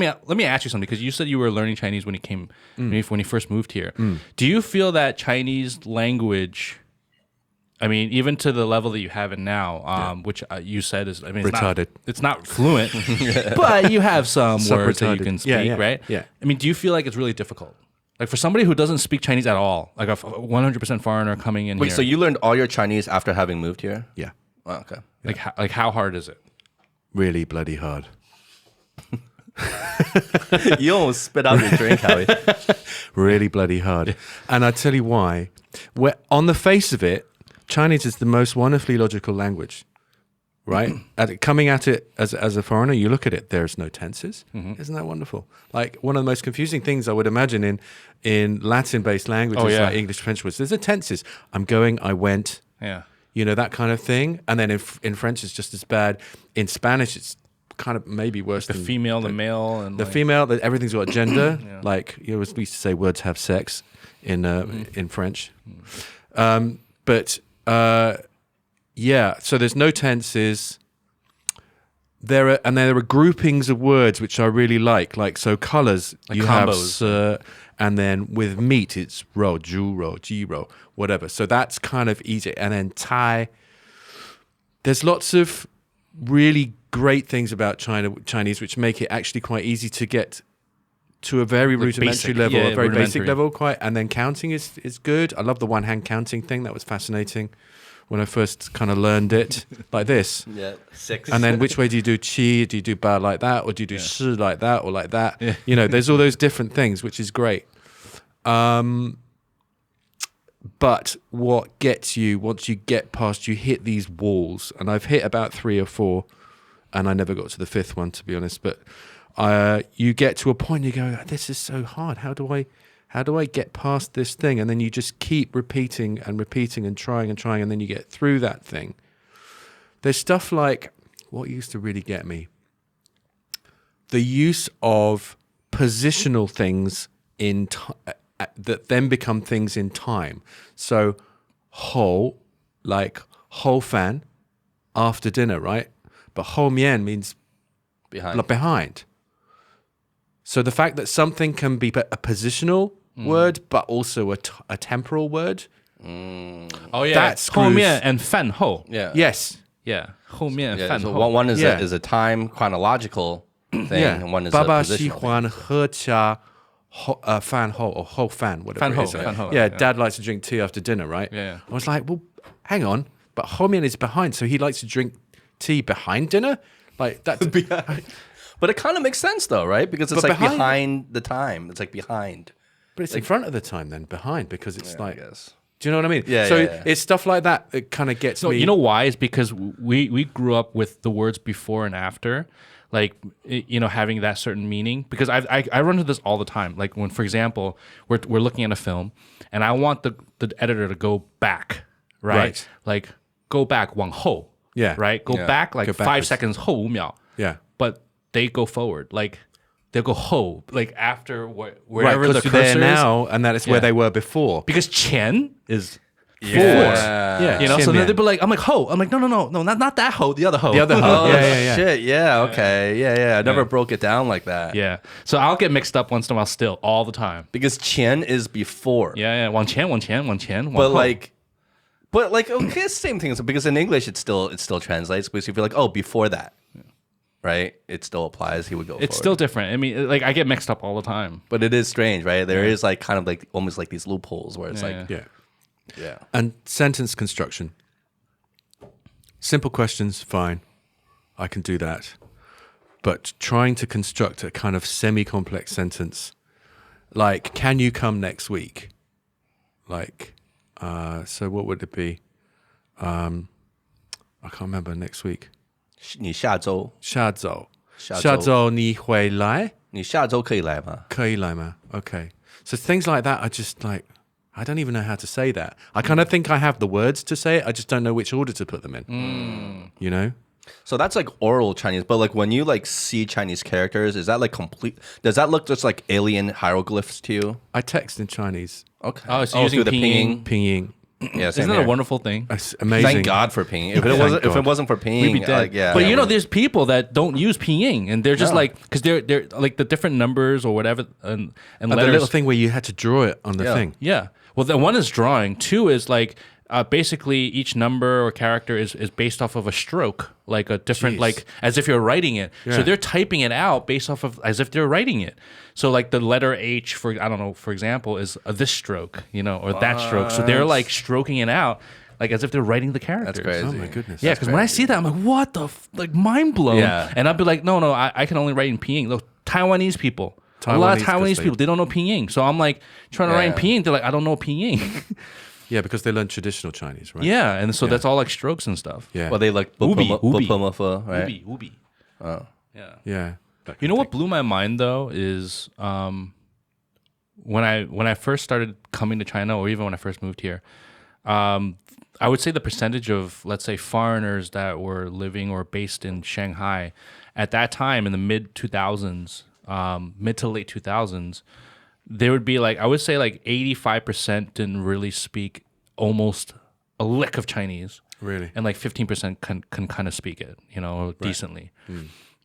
let me ask you something, because you said you were learning Chinese when you first moved here. Do you feel that Chinese language, I mean, even to the level that you have it now, which you said is, I mean, retarded. It's not fluent, but you have some words that you can speak, Yeah. right? Yeah. I mean, do you feel like it's really difficult? Like for somebody who doesn't speak Chinese at all, like a 100% foreigner coming in Wait, here. so you learned all your Chinese after having moved here? Yeah. Oh, okay. Like how hard is it? Really bloody hard. You almost spit out your drink, Howie. Really bloody hard. And I tell you why. On the face of it, Chinese is the most wonderfully logical language, right? Coming at it as a foreigner, you look at it, there's no tenses. Isn't that wonderful? Like one of the most confusing things I would imagine in Latin-based languages like English, French was there's a tenses. I'm going, I went. Yeah. You know, that kind of thing. And then in French, it's just as bad. In Spanish, it's kind of maybe worse The than female, the male, and the female. Everything's got gender. Like we used to say, words have sex in French. But so there's no tenses. There are groupings of words which I really like so colors. Like you combos. have and then with meat it's ro, ju ro, ji ro, whatever. So that's kind of easy. And then Thai. There's lots of really great things about Chinese which make it actually quite easy to get to a very rudimentary level, a very basic level, and then counting is good. I love the one hand counting thing. That was fascinating when I first kind of learned it like this. Yeah, 6. And then which way do you do qi? Do you do ba like that, or do you do shi like that, or like that? Yeah. You know, there's all those different things, which is great. But what gets you, once you get past, you hit these walls, and I've hit about 3 or 4, and I never got to the 5th one, to be honest. But you get to a point, you go, this is so hard. How do I get past this thing? And then you just keep repeating and trying, and then you get through that thing. There's stuff like, what used to really get me? The use of positional things that then become things in time. So, ho, like ho fan, after dinner, right? But ho mian means behind. So the fact that something can be a positional word, but also a temporal word. Oh yeah, that's 后面 and 饭后. Yeah. Yes. Yeah, 后面 Yeah, 饭 so 后. one is Yeah. is a time chronological thing, Yeah. and one is 爸 a 爸喜 positional thing. 欢喝茶 饭后 or 后饭 whatever 饭后 it is. 饭后 Yeah, Dad likes to drink tea after dinner, right? Yeah. I was like, well, hang on, but 后面 is behind, so he likes to drink tea behind dinner? Like that's But it kind of makes sense though, right? Because it's But like behind- behind the time. It's like behind. but it's in front of the time then, behind, because it's I like, guess. do you know what I mean? Yeah, So yeah. it's stuff like that that kind of gets So me. you know why? Is because we grew up with the words before and after, like having that certain meaning. Because I run into this all the time. Like when, for example, we're looking at a film, and I want the editor to go back, right? Like go back 往后, Yeah. right? Go Yeah. back like Go 5 backwards. seconds 后5秒. Yeah. But they go forward, like they'll go 后, like after Right, wherever the because they're cursor is. now, and that is where Yeah. they were before. Because 前 is Yeah. you know, so Qian then they'd mian. be like, I'm like, ho. I'm like, no, not that ho, the other ho. The other ho. Oh yeah. shit! Yeah. Okay. Yeah. I never broke it down like that. Yeah. So I'll get mixed up once in a while still, all the time. Because qian is before. Yeah. 往前, 往前, 往前, 往 But 后. like, okay, it's the same thing. So because in English it still translates. Because you feel like, oh, before that, right? It still applies. He would go. it's forward. still different. I mean, like I get mixed up all the time. But it is strange, right? There is like kind of like almost like these loopholes where it's like, Yeah. yeah. And sentence construction. Simple questions, fine. I can do that. But trying to construct a kind of semi-complex sentence, like, can you come next week? Like, so what would it be? I can't remember next week. 你下周下周下周下周你会来？你下周可以来吗？可以来吗? Okay. So things like that are just like, I don't even know how to say that. I kind of think I have the words to say it. I just don't know which order to put them in. You know? So that's like oral Chinese, but like when you like see Chinese characters, is that like complete? Does that look just like alien hieroglyphs to you? I text in Chinese. Okay. Oh, so using through the pinyin. Pinyin. Yeah, same Isn't that here. a wonderful thing? That's amazing. Thank God for pinging. If it wasn't for pinging, We'd be dead. like, yeah. But yeah, you know, we're- there's people that don't use ping, and they're just No. like, because they're like the different numbers or whatever and And the letters. little thing where you had to draw it on the Yeah. thing. Yeah. Well, the one is drawing. Two is like basically each number or character is based off of a stroke, like a different, Jeez. like as if you're writing it. Yeah. So they're typing it out based off of as if they're writing it. So like the letter H, for I don't know, for example, is this stroke, you know, or that stroke. So they're like stroking it out, like as if they're writing the characters. That's crazy. Oh my goodness. Yeah, because when I see that, I'm like, what the like mind blown. Yeah. And I'll be like, no, I can only write in pinyin. Those Taiwanese people. A lot of Taiwanese, 'cause Taiwanese they- people, they don't know pinyin. So I'm like trying to write in Yeah. pinyin. They're like, I don't know pinyin. Yeah, because they learn traditional Chinese, right? Yeah, and so that's all like strokes and stuff. Yeah. Well, they like Ubi. Bupumufa, right? Ubi. Oh. Yeah. Yeah. You know what blew my mind though is when I first started coming to China, or even when I first moved here, I would say the percentage of, let's say, foreigners that were living or based in Shanghai at that time in the mid 2000s, mid to late 2000s, there would be like, I would say like 85% didn't really speak almost a lick of Chinese. Really? And like 15% can kind of speak it, you know, decently.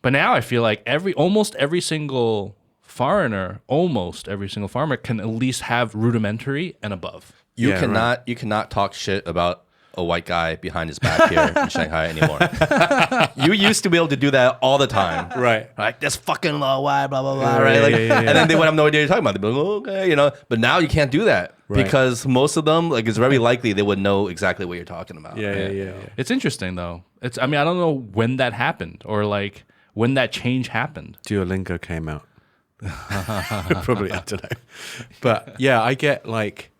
But now I feel like almost every single foreigner can at least have rudimentary and above. You Yeah, cannot talk shit about a white guy behind his back here in Shanghai anymore. You used to be able to do that all the time. Right. Like, this fucking low white, blah, blah, blah, Yeah, right? yeah, Like, yeah, yeah. And then they would have no idea what you're talking about. They'd be like, oh, okay, you know. But now you can't do that Right. because most of them, like, it's very likely they would know exactly what you're talking about. Yeah. It's interesting though. I mean, I don't know when that happened or like when that change happened. Duolingo came out. Probably, I don't know. But yeah, I get like,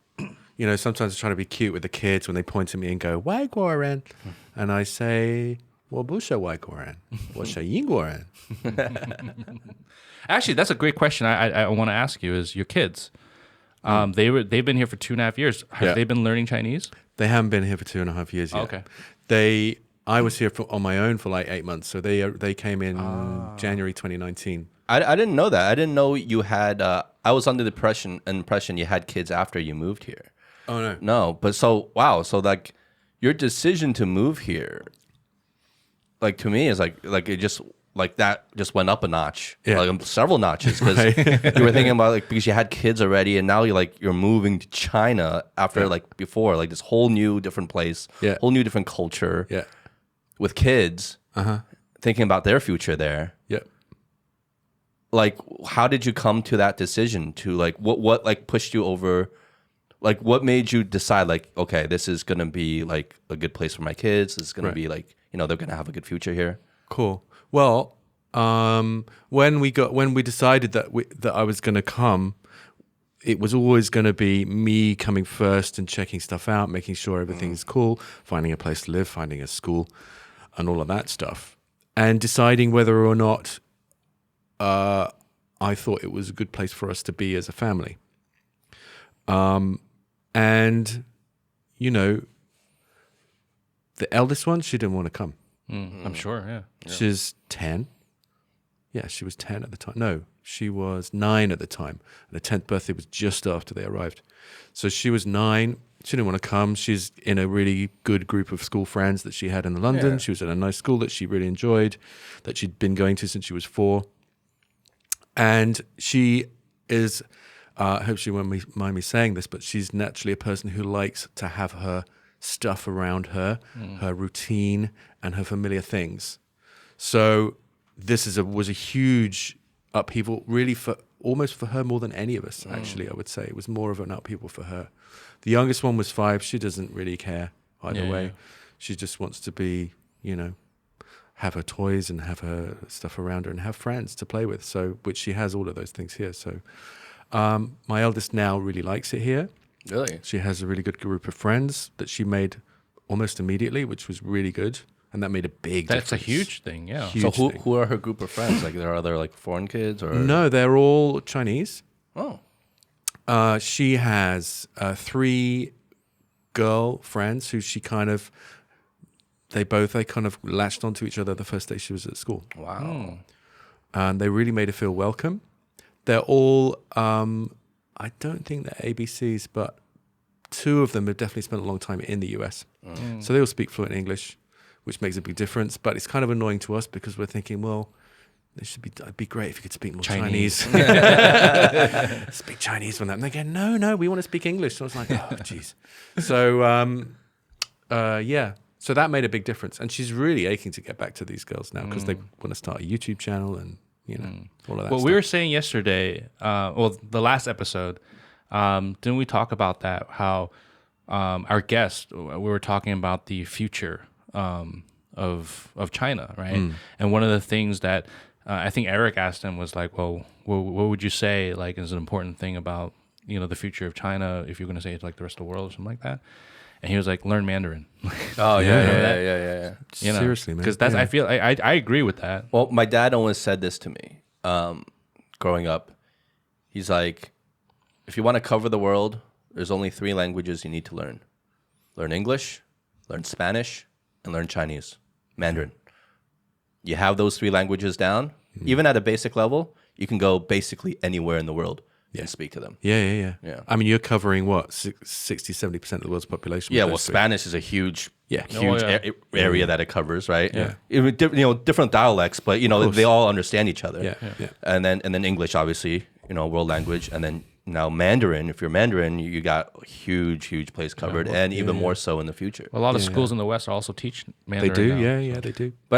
you know, sometimes I'm trying to be cute with the kids when they point at me and go, "Wai Guoren," and I say, "Wo bu shi Wai Guoren, wo shi Yin Guoren." Actually, that's a great question. I want to ask you is your kids. They've been here for 2.5 years. Have Yeah. they been learning Chinese? They haven't been here for 2.5 years yet. Okay. I was here on my own for like 8 months, so they came in January 2019. I didn't know that. I didn't know you had. I was under the impression you had kids after you moved here. Oh no. No, but so wow. So like, your decision to move here, like to me, is like it just like that just went up a notch, Yeah. like several notches, because you were thinking about like because you had kids already, and now you're moving to China after like before like this whole new different place, Yeah. whole new different culture, Yeah. with kids, thinking about their future there. Yep. Like, how did you come to that decision? To like, what like pushed you over? Like, what made you decide, like, okay, this is gonna be like a good place for my kids. This is gonna Right. be like, you know, they're gonna have a good future here. Cool. Well, when we decided that I was going to come, it was always going to be me coming first and checking stuff out, making sure everything's cool, finding a place to live, finding a school, and all of that stuff, and deciding whether or not I thought it was a good place for us to be as a family. And you know, the eldest one, she didn't want to come. I'm sure. Yeah. She's 10. Yeah, she was 10 at the time. No, she was 9 at the time. And her 10th birthday was just after they arrived. So she was 9. She didn't want to come. She's in a really good group of school friends that she had in London. Yeah. She was at a nice school that she really enjoyed, that she'd been going to since she was 4. And she is, I hope she won't mind me saying this, but she's naturally a person who likes to have her stuff around her, her routine, and her familiar things. So this was a huge upheaval, really almost for her more than any of us. Actually, I would say it was more of an upheaval for her. The youngest one was 5. She doesn't really care either way. Yeah. She just wants to be, you know, have her toys and have her stuff around her and have friends to play with. So, which she has all of those things here. So, my eldest now really likes it here. Really? She has a really good group of friends that she made almost immediately, which was really good. And that made a big That's difference. a huge thing. Yeah. Huge So thing. who are her group of friends? Like, there are other like foreign kids or No, they're all Chinese. Oh, She has 3 girl friends who they kind of latched onto each other the first day she was at school. wow. And they really made her feel welcome. They're all, I don't think they're ABCs, but two of them have definitely spent a long time in the US. So they all speak fluent English, which makes a big difference. But it's kind of annoying to us because we're thinking, well, it'd be great if you could speak more Chinese. Speak Chinese when that. And they go, no, we want to speak English. So I was like, oh, jeez. So, yeah. So that made a big difference. And she's really aching to get back to these girls now because they want to start a YouTube channel and, you know, all of that Well, stuff. we were saying yesterday, the last episode, didn't we talk about that? How our guest, we were talking about the future of China, right? And one of the things that I think Eric asked him was like, well, what would you say like is an important thing about, you know, the future of China if you're going to say it's like the rest of the world or something like that? And he was like, learn Mandarin. Oh yeah. You know, Seriously, man. because that's Yeah. I feel I agree with that. Well, my dad always said this to me growing up. He's like, if you want to cover the world, there's only 3 languages you need to learn. Learn English, learn Spanish, and learn Chinese, Mandarin. You have those 3 languages down, even at a basic level, you can go basically anywhere in the world and speak to them. Yeah. Yeah. I mean, you're covering what, 60, 70% of the world's population? Yeah, with well, those three. Spanish is a huge, Yeah. area that it covers, right? Yeah. Even different dialects, but you know course. they all understand each other. Yeah. And then English, obviously, you know, world language, and then now Mandarin. If you're Mandarin, you got a huge place covered, and even more so in the future. A lot of schools in the West also teach Mandarin. They do, now. yeah, they do.